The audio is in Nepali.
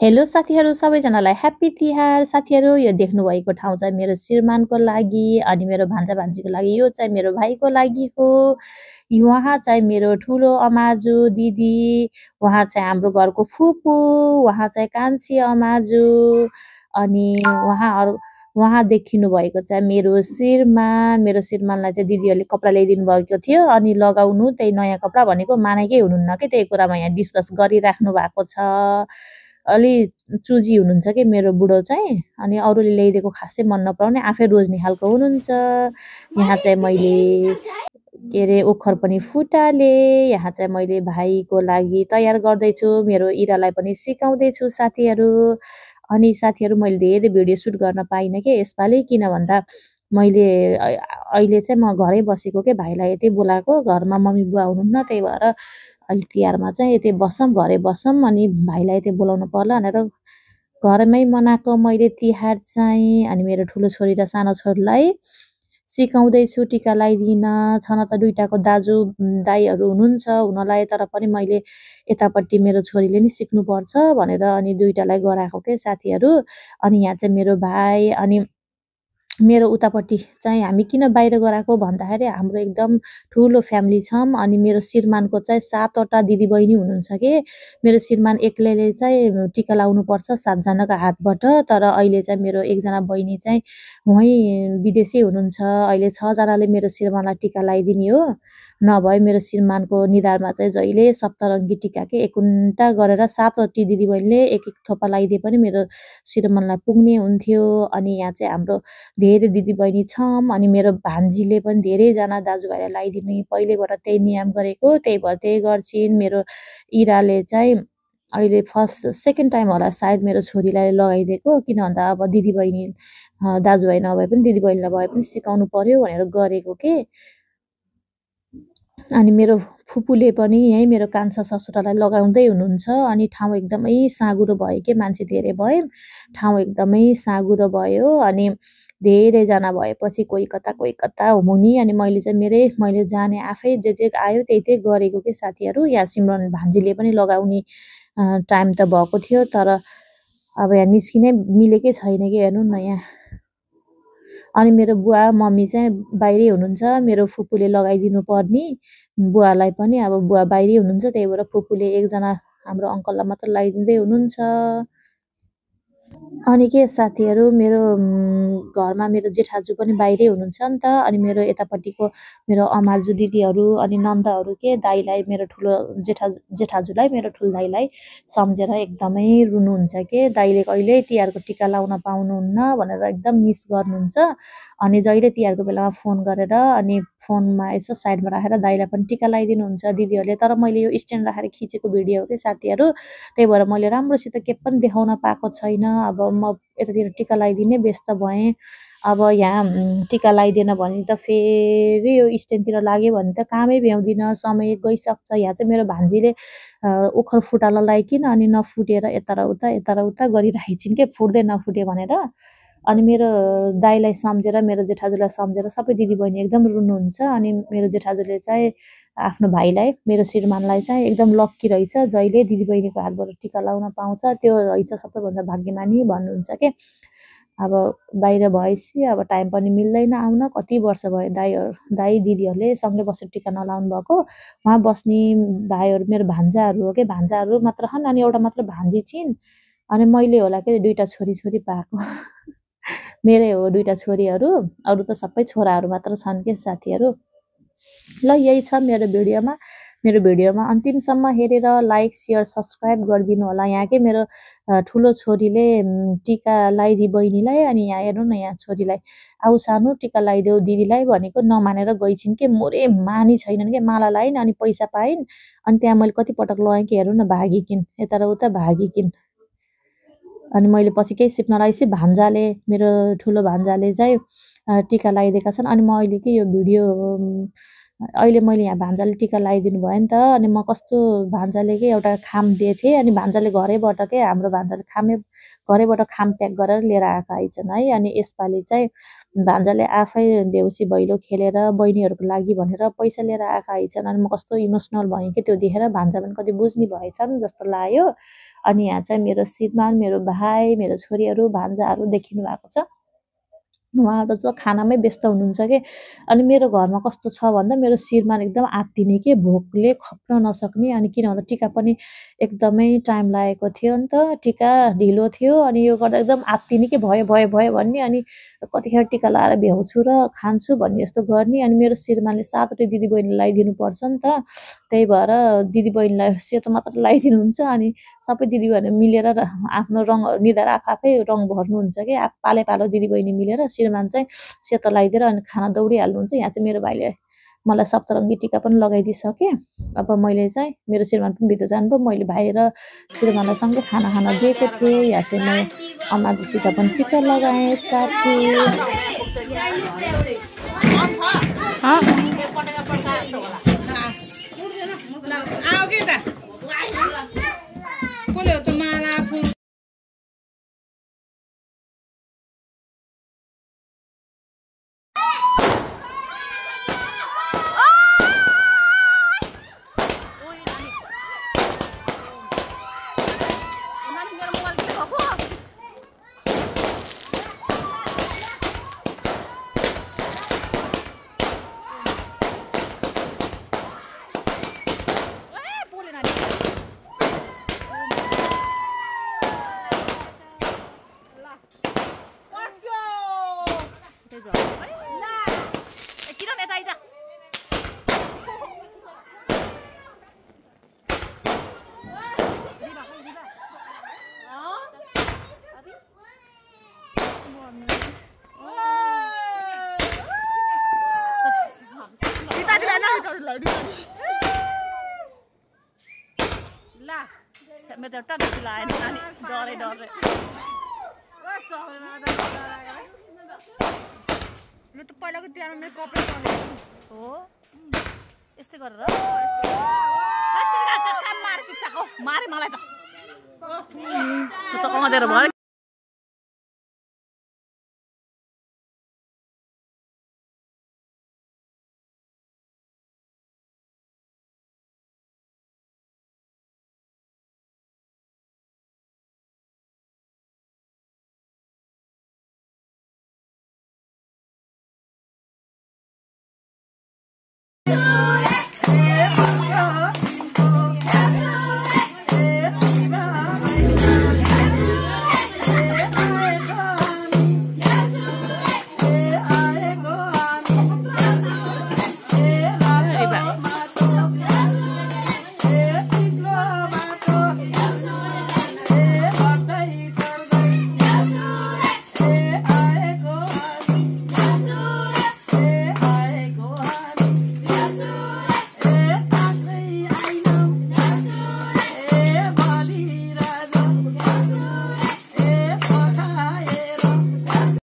हेलो साथीहरू सबैजनालाई ह्याप्पी तिहार। साथीहरू यो देख्नुभएको ठाउँ चाहिँ मेरो श्रीमानको लागि अनि मेरो भान्जा-भान्जीको लागि, यो चाहिँ मेरो भाइको लागि हो। उहाँ चाहिँ मेरो ठुलो अमाजु दिदी, उहाँ चाहिँ हाम्रो घरको फुपू, उहाँ चाहिँ कान्छी अमाजु अनि उहाँ देखिनु भएको चाहिँ मेरो श्रीमानलाई चाहिँ दिदीहरूले कपडा ल्याइदिनु भएको थियो अनि लगाउनु त्यही नयाँ कपडा भनेको मानेकै हुनुहुन्न के, त्यही कुरामा यहाँ डिस्कस गरिराख्नु भएको छ। अलि चुजी हुनुहुन्छ कि मेरो बुढो चाहिँ, अनि अरूले ल्याइदिएको खासै मन नपराउने, आफै रोज्ने खालको हुनुहुन्छ। यहाँ चाहिँ मैले के अरे ओखर पनि फुटालेँ। यहाँ चाहिँ मैले भाइको लागि तयार गर्दैछु, मेरो इरालाई पनि सिकाउँदैछु साथीहरू। अनि साथीहरू मैले धेरै भिडियो सुट गर्न पाइनँ के यसपालि, किन भन्दा मैले अहिले चाहिँ म घरै बसेको के, भाइलाई यतै बोलाएको, घरमा मम्मी बुवा हुनुहुन्न, त्यही भएर अहिले तिहारमा चाहिँ यतै बसौँ, घरै बसौँ, अनि भाइलाई यतै बोलाउनु पर्ला भनेर घरमै मनाएको मैले तिहार चाहिँ। अनि मेरो ठुलो छोरी र सानो छोरीलाई सिकाउँदैछु टिका लगाइदिन। छन त दुईटाको दाजु दाइहरू हुनुहुन्छ हुनलाई, तर पनि मैले यतापट्टि मेरो छोरीले नि सिक्नुपर्छ भनेर अनि दुईटालाई गराएको के साथीहरू। अनि यहाँ चाहिँ मेरो भाइ अनि मेरो उतापट्टि चाहिँ हामी किन बाहिर गराएको भन्दाखेरि हाम्रो एकदम ठुलो फ्यामिली छौँ। अनि मेरो श्रीमानको चाहिँ 7वटा दिदीबहिनी हुनुहुन्छ के। मेरो श्रीमान एक्लैले चाहिँ टिका लाउनुपर्छ 7जनाको हातबाट, तर अहिले चाहिँ मेरो एकजना बहिनी चाहिँ वहीँ विदेशै हुनुहुन्छ। अहिले 6जनाले मेरो श्रीमानलाई टिका लगाइदिने हो। नभए मेरो श्रीमानको निधारमा चाहिँ जहिले सप्तरङ्गी टिका के एकुन्टा गरेर 7वटी दिदीबहिनीले एक थोपा लगाइदिए पनि मेरो श्रीमानलाई पुग्ने हुन्थ्यो। अनि यहाँ चाहिँ हाम्रो धेरै दिदीबहिनी छौँ। अनि मेरो भान्जीले पनि धेरैजना दाजुभाइलाई लगाइदिने पहिलेबाट त्यही नियम गरेको, त्यही भएर त्यही गर्छिन्। मेरो इराले चाहिँ अहिले सेकेन्ड टाइम होला सायद मेरो छोरीलाई लगाइदिएको, किन भन्दा अब दिदीबहिनी दाजुभाइ नभए पनि दिदीबहिनीलाई भए पनि सिकाउनु पर्यो भनेर गरेको के। अनि मेरो फुपूले पनि यहीँ मेरो कान्छा ससुरालाई लगाउँदै हुनुहुन्छ। अनि ठाउँ एकदमै साँघुरो भयो के, मान्छे धेरै भए ठाउँ एकदमै साँघुरो भयो। अनि धेरैजना भएपछि कोही कता हुमुनी, अनि मैले जाने आफै जे आयो त्यही गरेको के साथीहरू। यहाँ सिमरन भान्जीले पनि लगाउने टाइम त भएको थियो, तर अब यहाँ निस्किनै मिलेकै छैन कि, हेर्नु न यहाँ। अनि मेरो बुवा मम्मी चाहिँ बाहिरै हुनुहुन्छ, मेरो फुपूले लगाइदिनु पर्ने। बुवालाई पनि अब बुवा बाहिरै हुनुहुन्छ, त्यही भएर फुपूले एकजना हाम्रो अङ्कललाई मात्र लगाइदिँदै हुनुहुन्छ। अनि के साथीहरू, मेरो घरमा मेरो जेठाजु पनि बाहिरै हुनुहुन्छ नि त। अनि मेरो यतापट्टिको मेरो अमाजु दिदीहरू अनि नन्दहरू के दाइलाई, मेरो ठुलो जेठाजुलाई मेरो ठुलो दाइलाई सम्झेर एकदमै रुनुहुन्छ के। दाइले कहिल्यै तिहारको टिका लाउन पाउनुहुन्न भनेर एकदम मिस गर्नुहुन्छ। अनि जहिले तिहारको बेलामा फोन गरेर अनि फोनमा यसो साइडमा राखेर दाइलाई पनि टिका लगाइदिनुहुन्छ दिदीहरूले। तर मैले यो स्ट्यान्ड राखेर खिचेको भिडियो हो कि साथीहरू, त्यही भएर मैले राम्रोसित के पनि देखाउन पाएको छैन। अब म यतातिर टिका लगाइदिने व्यस्त भएँ। अब यहाँ टिका लगाइदिएन भने त फेरि यो स्ट्यान्डतिर लाग्यो भने त कामै भ्याउँदिनँ, समय गइसक्छ। यहाँ चाहिँ मेरो भान्जीले ओखर फुटाल्न लगाइकन अनि नफुटेर यता र उता गरिराखेछिन् के, फुट्दै नफुट्यो भनेर। अनि मेरो दाइलाई सम्झेर मेरो जेठाजुलाई सम्झेर सबै दिदीबहिनी एकदम रुनुहुन्छ। अनि मेरो जेठाजुले चाहिँ आफ्नो भाइलाई, मेरो श्रीमानलाई चाहिँ एकदम लक्की रहेछ, जहिले दिदीबहिनीको हातबाट टिका लाउन पाउँछ, त्यो रहेछ सबैभन्दा भाग्यमानी भन्नुहुन्छ के। अब बाहिर भएपछि अब टाइम पनि मिल्दैन आउन, कति वर्ष भयो दाइ दिदीहरूले सँगै बसेर टिका नलाउनु भएको। उहाँ बस्ने भाइहरू मेरो भान्जाहरू हो कि, भान्जाहरू मात्र छन् अनि एउटा मात्र भान्जी छिन्। अनि मैले होला कि दुईटा छोरी पाएको मेरै हो दुईटा छोरीहरू, अरू त सबै छोराहरू मात्र छन् के साथीहरू। ल यही छ मेरो भिडियोमा अन्तिमसम्म हेरेर लाइक सेयर सब्सक्राइब गरिदिनु होला। यहाँ के मेरो ठुलो छोरीले टिका लगाइदिए बहिनीलाई, अनि यहाँ हेर्नु न, यहाँ छोरीलाई आऊ सानो टिका लगाइदेऊ दिदीलाई भनेको नमानेर गइछिन् के। मोरे मानी छैनन् के, माला लाइन् अनि पैसा पाइन्। अनि त्यहाँ मैले कतिपटक लगाएँ कि, हेर्नु न भागिकिन्, यता र उता भागिकिन्। अनि मैले पछि केही सिप्न लगाएपछि मेरो ठुलो भान्जाले चाहिँ टिका लगाइदिएका छन्। अनि म अहिले के यो भिडियो अहिले मैले यहाँ भान्जाले टिका लगाइदिनु भयो नि त अनि म कस्तो भान्जाले के एउटा खाम दिएथेँ अनि भान्जाले घरैबाट के हाम्रो भान्जाले घरैबाट खाम प्याक गरेर लिएर आएका आइछन् है अनि यसपालि चाहिँ भान्जाले आफै देउसी भैलो खेलेर बहिनीहरूको लागि भनेर पैसा लिएर आएका आइछन् अनि म कस्तो इमोसनल भएँ कि त्यो देखेर भान्जा पनि कति बुझ्ने भएछन् जस्तो लाग्यो अनि यहाँ चाहिँ मेरो श्रीमान मेरो भाइ मेरो छोरीहरू भान्जाहरू देखिनु भएको छ उहाँहरू चाहिँ खानामै व्यस्त हुनुहुन्छ कि अनि मेरो घरमा कस्तो छ भन्दा मेरो श्रीमान एकदम आत्तिने के भोकले खप्न नसक्ने अनि किन भन्दा टिका पनि एकदमै टाइम लागेको थियो नि त टिका ढिलो थियो अनि यो गर्दा एकदम आत्तिने के भयो भन्ने अनि कतिखेर टिका लगाएर भ्याउँछु र खान्छु भन्ने जस्तो गर्ने अनि मेरो श्रीमानले सातवटै दिदीबहिनीलाई लगाइदिनु पर्छ नि त त्यही भएर दिदीबहिनीलाई सेतो मात्र लगाइदिनुहुन्छ अनि सबै दिदीबहिनी मिलेर आफ्नो रङ निधार आफै रङ भर्नुहुन्छ कि पाले पालो दिदीबहिनी मिलेर श्रीमान चाहिँ सेतो लगाइदिएर अनि खाना दौडिहाल्नुहुन्छ यहाँ चाहिँ मेरो भाइले मलाई सप्तरङ्गी टिका पनि लगाइदिइसकेँ अब मैले चाहिँ मेरो श्रीमान पनि भित्र जानुभयो मैले भाइ र श्रीमानलाई सँगै खाना खान दिएको थिएँ यहाँ चाहिँ म अमाजीसित पनि टिका लगाएँ साथी मैं तो टन चलाए नहीं डरे डरे मैं तो पहले को तिहारमा मेरो कपडा चलेको हो यस्तै गरेर काम मारे चिच्चाको मारे मलाई त कमादेर भयो